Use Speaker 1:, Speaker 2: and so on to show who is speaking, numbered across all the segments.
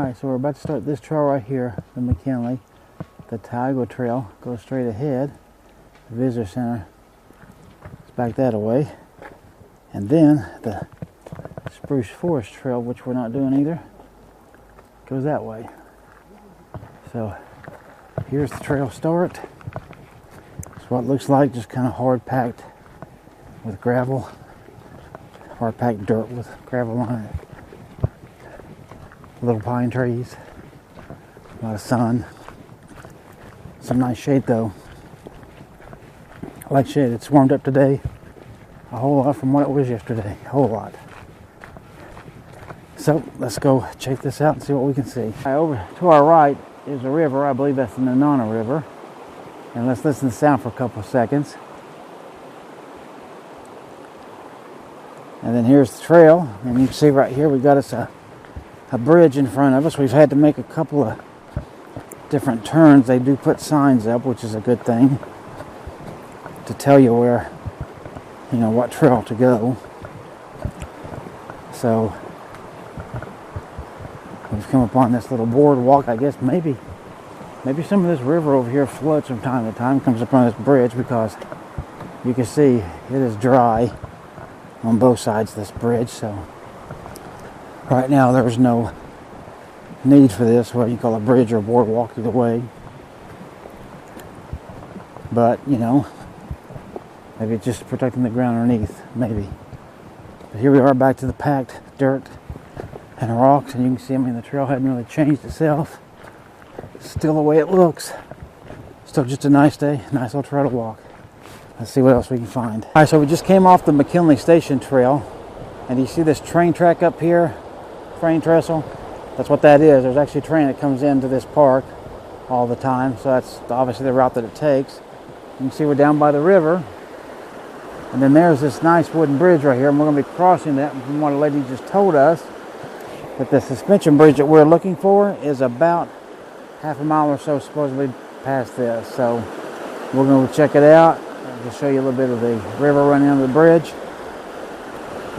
Speaker 1: Alright, so we're about to start this trail right here, the McKinley. The Tioga Trail goes straight ahead. The Visitor Center is back that way. And then the Spruce Forest Trail, which we're not doing either, goes that way. So here's the trail start. That's what it looks like, just kind of hard packed with gravel. Hard packed dirt with gravel on it. Little pine trees, a lot of sun, some nice shade though. I like shade. It's warmed up today a whole lot from what it was yesterday, a whole lot. So let's go check this out and see what we can see. Over to our right is a river. I believe that's the Denali River. And let's listen to the sound for a couple of seconds. And then here's the trail, and you can see right here we got us a bridge in front of us. We've had to make a couple of different turns. They do put signs up, which is a good thing, to tell you where, what trail to go. So we've come upon this little boardwalk. I guess maybe some of this river over here floods from time to time, comes upon this bridge, because you can see it is dry on both sides of this bridge. So right now there's no need for this, what you call a bridge or a boardwalk, either way. But maybe it's just protecting the ground underneath, maybe. But here we are back to the packed dirt and rocks, and you can see, the trail hadn't really changed itself. Still the way it looks. Still just a nice day, nice little trail to walk. Let's see what else we can find. Alright, so we just came off the McKinley Station Trail, and you see this train track up here, train trestle? That's what that is. There's actually a train that comes into this park all the time, so that's obviously the route that it takes. You can see we're down by the river, and then there's this nice wooden bridge right here, and we're going to be crossing that. And from what a lady just told us, that the suspension bridge that we're looking for is about half a mile or so supposedly past this. So we're going to check it out. I'll just show you a little bit of the river running under the bridge.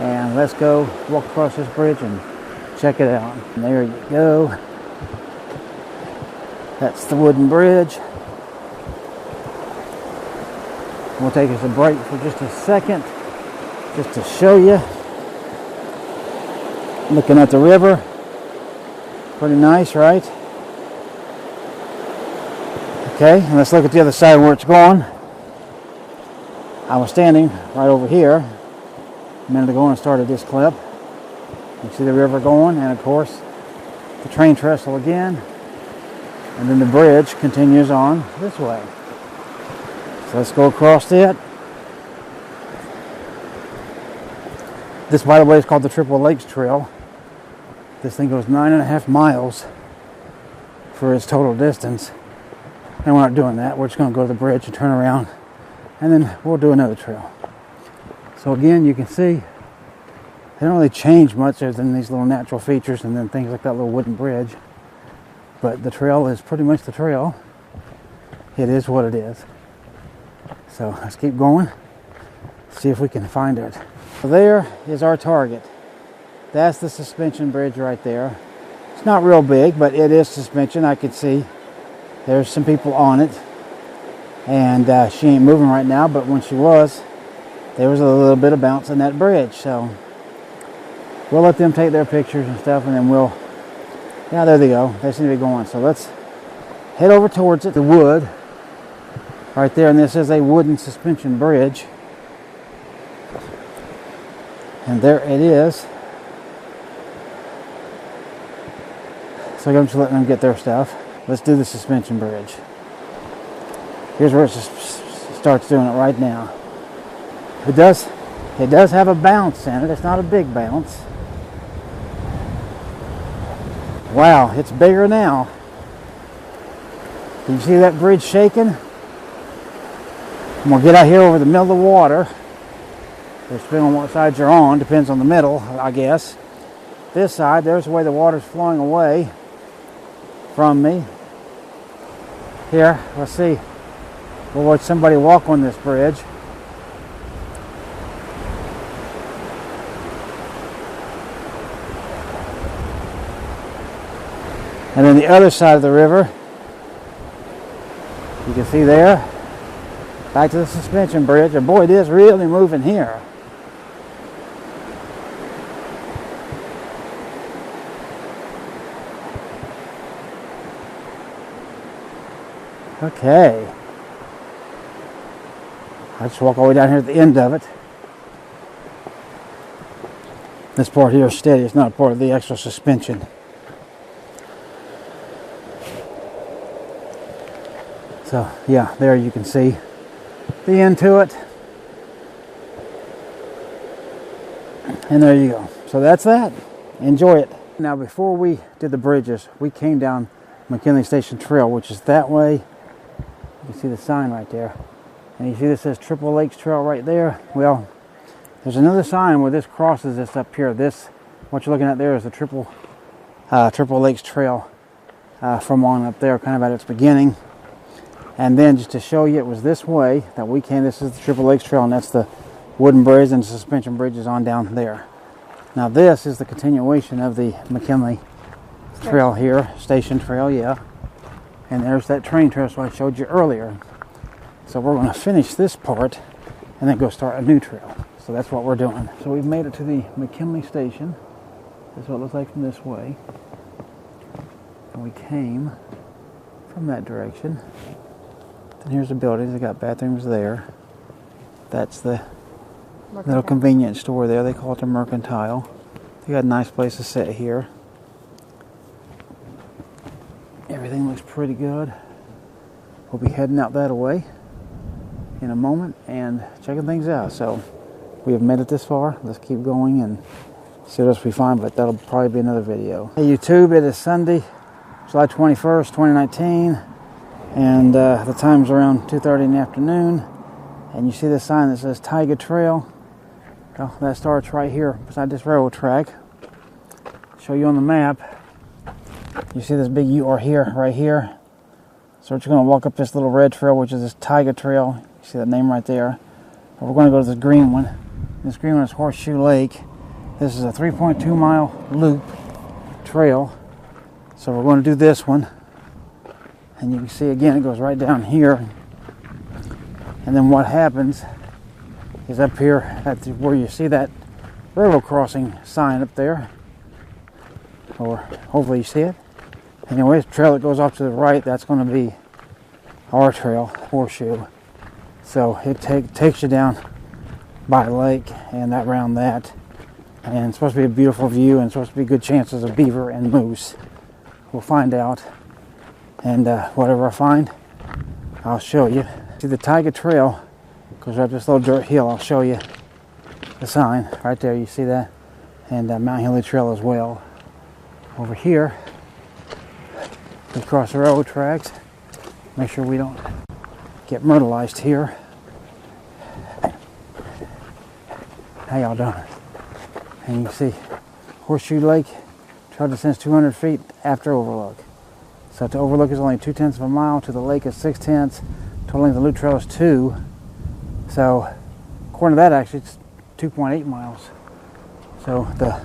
Speaker 1: And let's go walk across this bridge and check it out. And there you go. That's the wooden bridge. We'll take us a break for just a second, just to show you. Looking at the river. Pretty nice, right? Okay, and let's look at the other side where it's going. I was standing right over here a minute ago and started this clip. You see the river going, and of course the train trestle again, and then the bridge continues on this way. So let's go across it. This, by the way, is called the Triple Lakes Trail. This thing goes 9.5 miles for its total distance. And we're not doing that. We're just going to go to the bridge and turn around, and then we'll do another trail. So again, you can see they don't really change much other than these little natural features and then things like that little wooden bridge. But the trail is pretty much the trail. It is what it is. So let's keep going. See if we can find it. So there is our target. That's the suspension bridge right there. It's not real big, but it is suspension. I could see there's some people on it. And she ain't moving right now, but when she was, there was a little bit of bounce in that bridge. So we'll let them take their pictures and stuff, and then yeah, there they go. They seem to be going. So let's head over towards it. The wood right there, and this is a wooden suspension bridge. And there it is. So I'm just letting them get their stuff. Let's do the suspension bridge. Here's where it starts doing it right now. It does have a bounce in it. It's not a big bounce. Wow, it's bigger now. Can you see that bridge shaking? And we'll get out here over the middle of the water. Depending on what side you're on, depends on the middle, I guess. This side, there's the way the water's flowing away from me. Here, let's see. We'll watch somebody walk on this bridge. And then the other side of the river, you can see there, back to the suspension bridge. And boy, it is really moving here. Okay. I just walk all the way down here at the end of it. This part here is steady. It's not part of the extra suspension. So yeah, there you can see the end to it. And there you go. So that's that. Enjoy it. Now before we did the bridges, we came down McKinley Station Trail, which is that way. You can see the sign right there. And you see this says Triple Lakes Trail right there. Well, there's another sign where this crosses this up here. This, what you're looking at there, is the Triple Lakes Trail from on up there, kind of at its beginning. And then just to show you, it was this way that we came. This is the Triple Lakes Trail, and that's the wooden bridge and suspension bridges on down there. Now this is the continuation of the McKinley Trail here, Station Trail, yeah. And there's that train trail so I showed you earlier. So we're going to finish this part and then go start a new trail. So that's what we're doing. So we've made it to the McKinley Station. This is what it looks like from this way. And we came from that direction. Then here's the buildings. They got bathrooms there. That's the little convenience store there. They call it the Mercantile. They got a nice place to sit here. Everything looks pretty good. We'll be heading out that way in a moment and checking things out. So we have made it this far. Let's keep going and see what else we find, but that'll probably be another video. Hey YouTube, it is Sunday, July 21st, 2019, and the time's around 2:30 in the afternoon, and you see this sign that says Tiger Trail. Well, that starts right here beside this railroad track. Show you on the map. You see this big U here, right here. So we're just going to walk up this little red trail, which is this Tiger Trail. You see that name right there. But we're going to go to this green one. This green one is Horseshoe Lake. This is a 3.2 mile loop trail. So we're going to do this one. And you can see again, it goes right down here. And then what happens is up here at where you see that railroad crossing sign up there. Or hopefully you see it. Anyway, the trail that goes off to the right, that's going to be our trail, Horseshoe. So it takes you down by the lake and that around that. And it's supposed to be a beautiful view and supposed to be good chances of beaver and moose. We'll find out. And whatever I find, I'll show you. See the Tiger Trail goes up this little dirt hill. I'll show you the sign right there. You see that? And Mount Hilly Trail as well. Over here, we cross the railroad tracks. Make sure we don't get myrtleized here. How y'all doing? And you can see Horseshoe Lake, trail descends 200 feet after overlook. So to overlook is only 2/10 of a mile, to the lake is 6/10. Total length of the loop trail is 2. So according to that, actually it's 2.8 miles. So the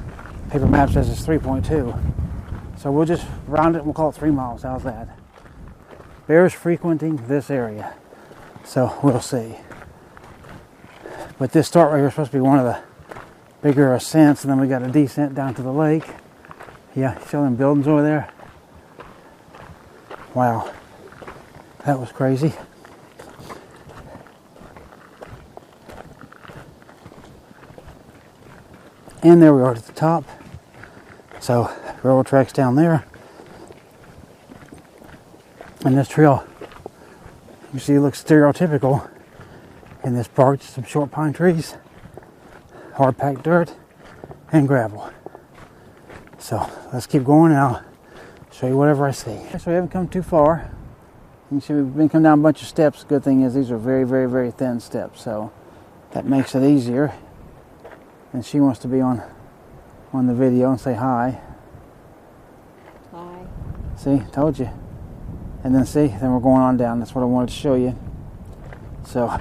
Speaker 1: paper map says it's 3.2. So we'll just round it and we'll call it 3 miles. How's that? Bears frequenting this area. So we'll see. But this start right here is supposed to be one of the bigger ascents, and then we got a descent down to the lake. Yeah, show them buildings over there. Wow. That was crazy. And there we are at the top. So railroad tracks down there. And this trail, you see, it looks stereotypical in this park. Just some short pine trees, hard packed dirt, and gravel. So let's keep going and I'll show you whatever I see. So we haven't come too far. You see we've been coming down a bunch of steps. Good thing is these are very, very, very thin steps. So that makes it easier. And she wants to be on the video and say hi.
Speaker 2: Hi.
Speaker 1: See, told you. And then see, then we're going on down. That's what I wanted to show you. So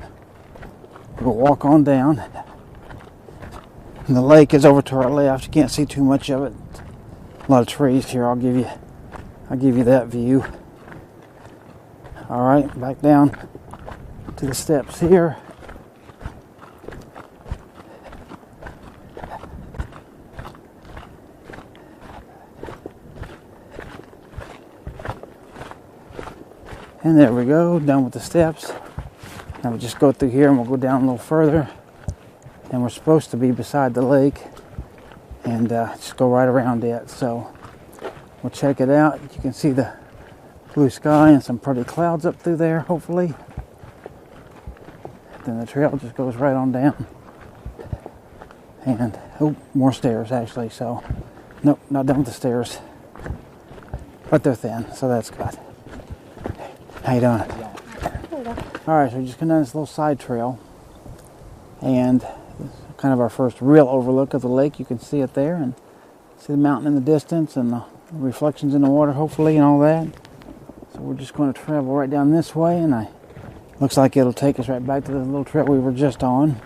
Speaker 1: we'll walk on down. And the lake is over to our left. You can't see too much of it. A lot of trees here. I'll give you I'll give you that view. All right, back down to the steps here. And there we go, done with the steps. Now we'll just go through here and we'll go down a little further. And we're supposed to be beside the lake and just go right around it. So we'll check it out. You can see the blue sky and some pretty clouds up through there, hopefully. Then the trail just goes right on down. And, oh, more stairs actually. So, nope, not done with the stairs. But they're thin, so that's good. How you doing? Alright, so we just come down this little side trail. And this is kind of our first real overlook of the lake. You can see it there and see the mountain in the distance and the reflections in the water, hopefully, and all that. So we're just going to travel right down this way, and looks like it'll take us right back to the little trail we were just on.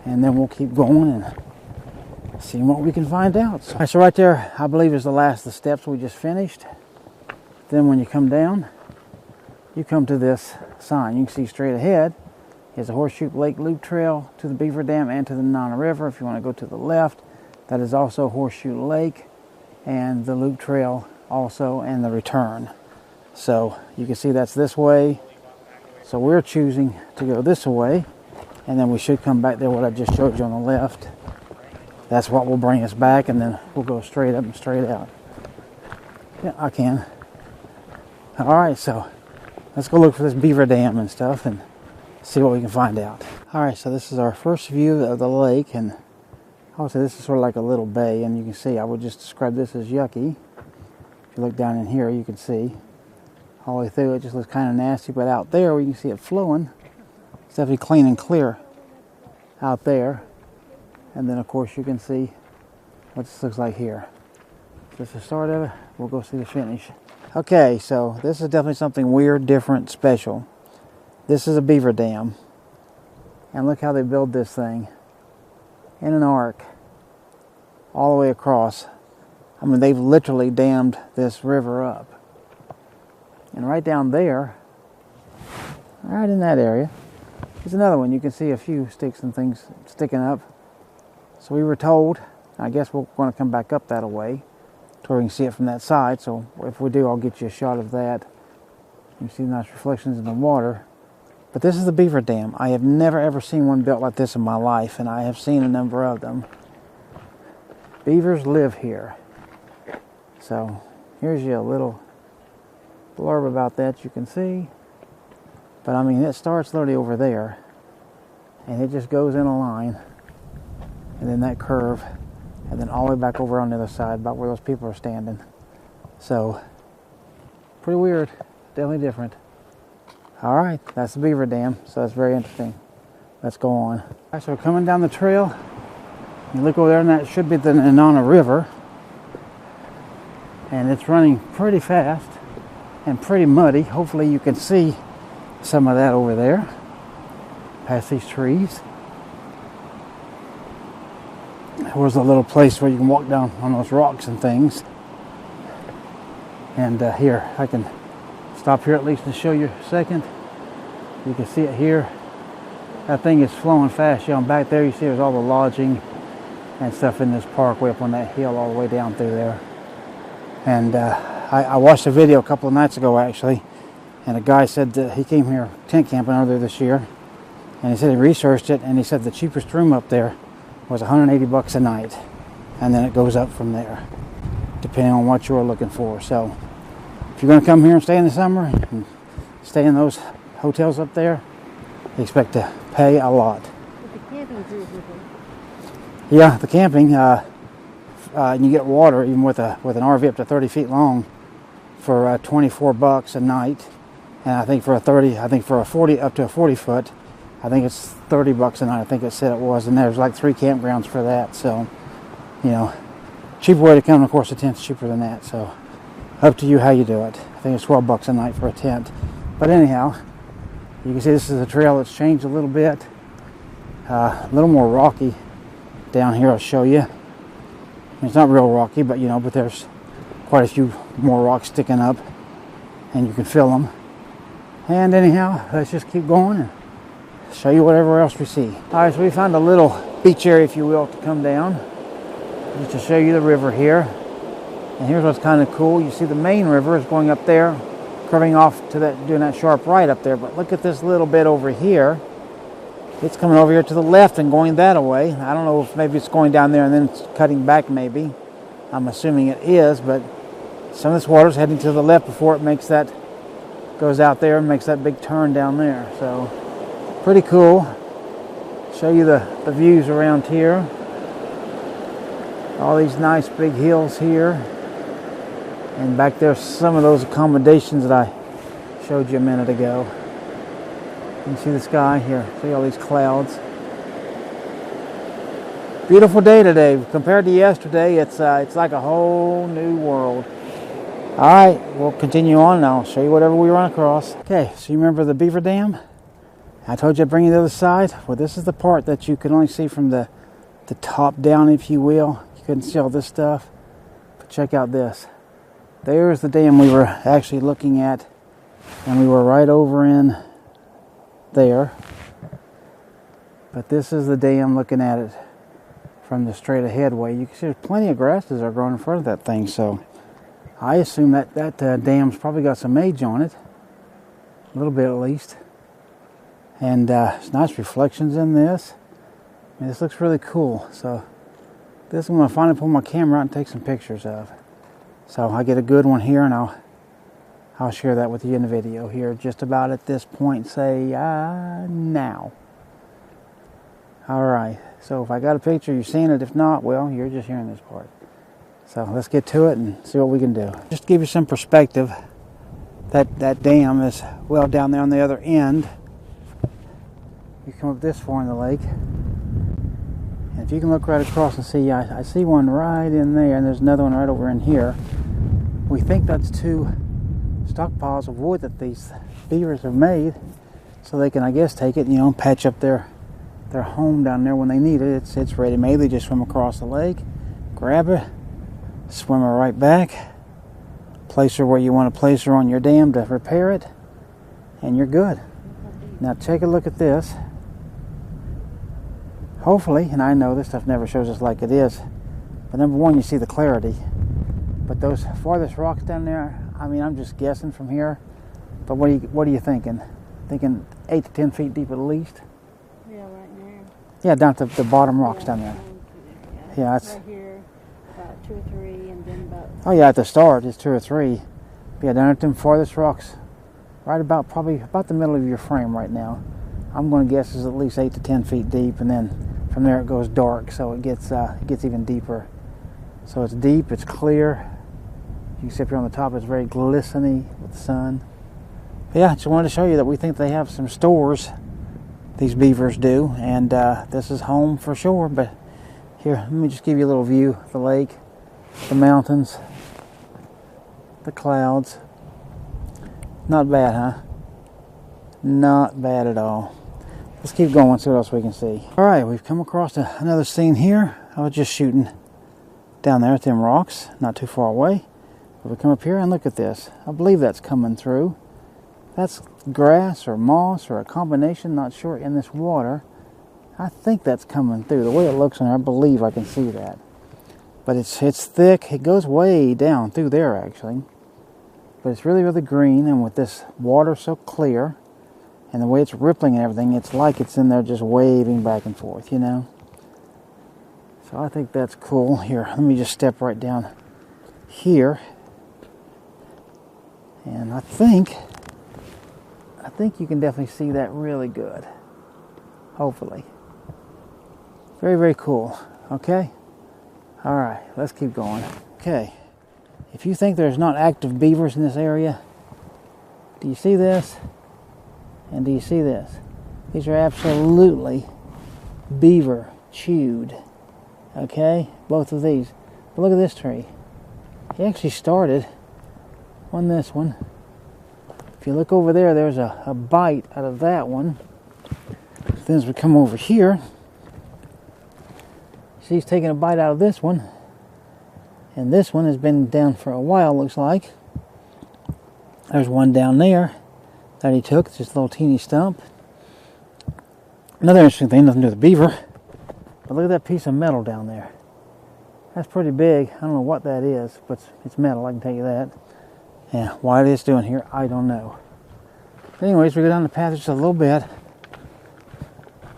Speaker 1: And then we'll keep going and see what we can find out. So right there, I believe, is the last of the steps we just finished. Then when you come down, you come to this sign. You can see straight ahead is a Horseshoe Lake Loop Trail to the Beaver Dam and to the Denali River. If you want to go to the left, that is also Horseshoe Lake and the Loop Trail also, and the return. So you can see that's this way. So we're choosing to go this way, and then we should come back there, what I just showed you on the left. That's what will bring us back, and then we'll go straight up and straight out. Yeah, I can. All right, so let's go look for this beaver dam and stuff and see what we can find out. All right, so this is our first view of the lake, and I would say this is sort of like a little bay, and you can see, I would just describe this as yucky. If you look down in here, you can see all the way through. It just looks kind of nasty, but out there, where you can see it flowing, it's definitely clean and clear out there. And then, of course, you can see what this looks like here. This is the start of it. We'll go see the finish. Okay, so this is definitely something weird, different, special. This is a beaver dam. And look how they build this thing in an arc all the way across. I mean, they've literally dammed this river up. And right down there, right in that area, is another one. You can see a few sticks and things sticking up. So we were told, I guess we're going to come back up that way to where we can see it from that side. So if we do, I'll get you a shot of that. You can see nice reflections in the water. But this is the beaver dam. I have never ever seen one built like this in my life, and I have seen a number of them. Beavers live here. So here's you a little blurb about that you can see. But I mean, it starts literally over there, and it just goes in a line, and then that curve, and then all the way back over on the other side, about where those people are standing. So, pretty weird, definitely different. All right, that's the beaver dam, so that's very interesting. Let's go on. All right, so we're coming down the trail. You look over there, and that should be the Denali River, and it's running pretty fast and pretty muddy. Hopefully you can see some of that over there, past these trees. There was a little place where you can walk down on those rocks and things. And here, I can stop here at least to show you a second. You can see it here. That thing is flowing fast. You know, back there you see there's all the lodging and stuff in this park way up on that hill all the way down through there. And I watched a video a couple of nights ago actually, and a guy said that he came here tent camping earlier this year, and he said he researched it, and he said the cheapest room up there was $180 a night, and then it goes up from there depending on what you're looking for. So if you're going to come here and stay in the summer and stay in those hotels up there, you expect to pay a lot.
Speaker 2: But the camping's reasonable.
Speaker 1: Yeah, the camping, you get water even with an RV up to 30 feet long for $24 a night, and I think for a 40 up to a 40 foot, I think it's $30 a night. I think it said it was, and there's like 3 campgrounds for that. So, you know, cheaper way to come. Of course, a tent's cheaper than that. So, up to you how you do it. I think it's $12 a night for a tent. But anyhow, you can see this is a trail that's changed a little bit, a little more rocky down here. I'll show you. It's not real rocky, but you know, but there's quite a few more rocks sticking up, and you can fill them. And anyhow, let's just keep going and show you whatever else we see. All right, so we found a little beach area, if you will, to come down, just to show you the river here. And here's what's kind of cool. You see the main river is going up there, curving off to that, doing that sharp right up there. But look at this little bit over here. It's coming over here to the left and going that way. I don't know if maybe it's going down there and then it's cutting back maybe. I'm assuming it is, but some of this water is heading to the left before it makes that, goes out there and makes that big turn down there. So pretty cool. Show you the views around here. All these nice big hills here. And back there's some of those accommodations that I showed you a minute ago. You can see the sky here. See all these clouds. Beautiful day today. Compared to yesterday, it's like a whole new world. All right, we'll continue on and I'll show you whatever we run across. Okay, so you remember the beaver dam? I told you I'd bring you to the other side. Well, this is the part that you can only see from the top down, if you will. You couldn't see all this stuff. But check out this. There's the dam we were actually looking at, and we were right over in there. But this is the dam looking at it from the straight ahead way. You can see there's plenty of grasses that are growing in front of that thing, so I assume that dam's probably got some age on it, a little bit at least. And there's nice reflections in this. I mean, this looks really cool. So this I'm going to finally pull my camera out and take some pictures of. So I get a good one here, and I'll share that with you in the video here just about at this point, say now. All right, so if I got a picture, you're seeing it. If not, well, you're just hearing this part. So let's get to it and see what we can do. Just to give you some perspective, that dam is well down there on the other end. You come up this far in the lake, and if you can look right across and see, I see one right in there, and there's another one right over in here. We think that's two stockpiles of wood that these beavers have made, so they can, I guess, take it, patch up their home down there when they need it. It's ready-made. They just swim across the lake, grab it, swim her right back, place her where you want to place her on your dam to repair it, and you're good. Now take a look at this. Hopefully, and I know this stuff never shows us like it is, but number one, you see the clarity. But those farthest rocks down there, I mean, I'm just guessing from here, but what are you thinking? Thinking 8 to 10 feet deep at least?
Speaker 2: Yeah, right there.
Speaker 1: Yeah, down to the bottom rocks down there. Yeah, that's
Speaker 2: right here, about 2 or 3, and then about.
Speaker 1: Oh yeah, at the start it's 2 or 3. But yeah, down at them farthest rocks, right about probably about the middle of your frame right now. I'm going to guess is at least 8 to 10 feet deep, and then from there it goes dark, so it gets even deeper. So it's deep, it's clear. You can see up here on the top, it's very glistening with the sun. But yeah, just wanted to show you that we think they have some stores. These beavers do, and this is home for sure. But here, let me just give you a little view of the lake, the mountains, the clouds. Not bad, huh? Not bad at all. Let's keep going, see what else we can see. All right, we've come across another scene here. I was just shooting down there at them rocks, not too far away. But we come up here and look at this. I believe that's coming through. That's grass or moss or a combination, not sure, in this water. I think that's coming through. The way it looks on there, I believe I can see that. But it's thick. It goes way down through there, actually. But it's really, really green, and with this water so clear, and the way it's rippling and everything, it's like it's in there just waving back and forth, So I think that's cool. Here, let me just step right down here. And I think you can definitely see that really good. Hopefully. Very, very cool. Okay? All right, let's keep going. Okay. If you think there's not active beavers in this area, do you see this? And do you see this? These are absolutely beaver chewed. Okay? Both of these. But look at this tree. He actually started on this one. If you look over there, there's a bite out of that one. Then as we come over here, see he's taking a bite out of this one. And this one has been down for a while, looks like. There's one down there that he took, just a little teeny stump. Another interesting thing, nothing to do with the beaver, but look at that piece of metal down there. That's pretty big. I don't know what that is, but it's metal, I can tell you that. Yeah, what it's doing here, I don't know. Anyways, we go down the path just a little bit.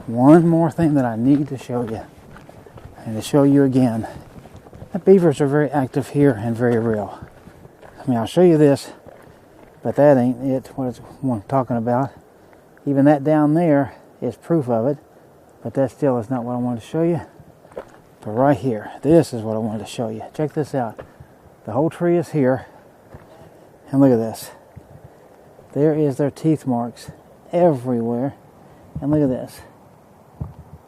Speaker 1: One more thing that I need to show you, and to show you again. The beavers are very active here and very real. I mean, I'll show you this, but that ain't it, what I'm talking about. Even that down there is proof of it, but that still is not what I wanted to show you. But right here, this is what I wanted to show you. Check this out. The whole tree is here, and look at this. There is their teeth marks everywhere, and look at this.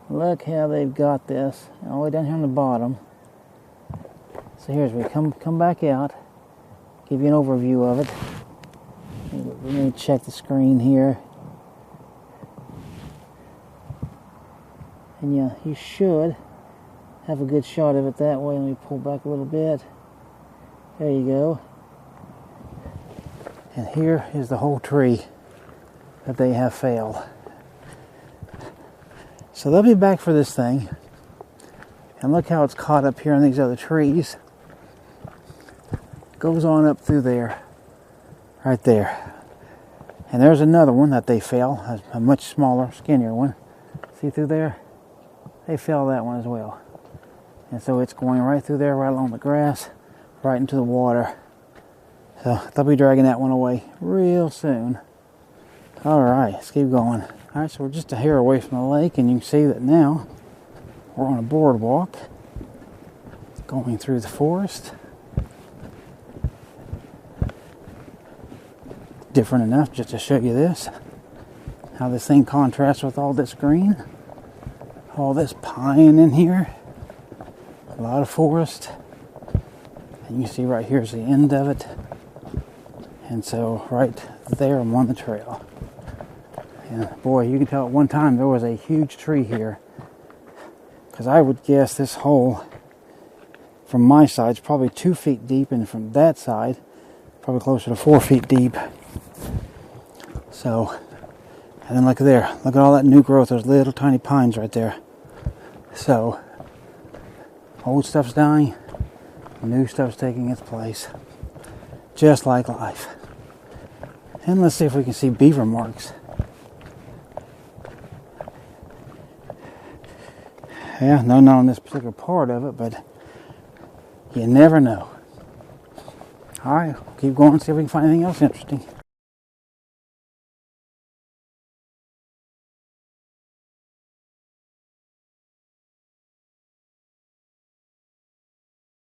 Speaker 1: Look how they've got this all the way down here on the bottom. So here's we come back out, give you an overview of it. Let me check the screen here. And yeah, you should have a good shot of it that way. Let me pull back a little bit. There you go. And here is the whole tree that they have failed. So they'll be back for this thing. And look how it's caught up here in these other trees. Goes on up through there. Right there. And there's another one that they fell. A much smaller, skinnier one. See through there? They fell that one as well. And so it's going right through there, right along the grass, right into the water. So they'll be dragging that one away real soon. Alright, let's keep going. Alright, so we're just a hair away from the lake, and you can see that now we're on a boardwalk going through the forest. Different enough just to show you this. How this thing contrasts with all this green. All this pine in here. A lot of forest. And you see right here is the end of it. And so right there I'm on the trail. And boy, you can tell at one time there was a huge tree here. Because I would guess this hole from my side is probably 2 feet deep, and from that side probably closer to 4 feet deep. So, and then look there, look at all that new growth, those little tiny pines right there. So, old stuff's dying, new stuff's taking its place. Just like life. And let's see if we can see beaver marks. Yeah, no, not on this particular part of it, but you never know. Alright, keep going, see if we can find anything else interesting.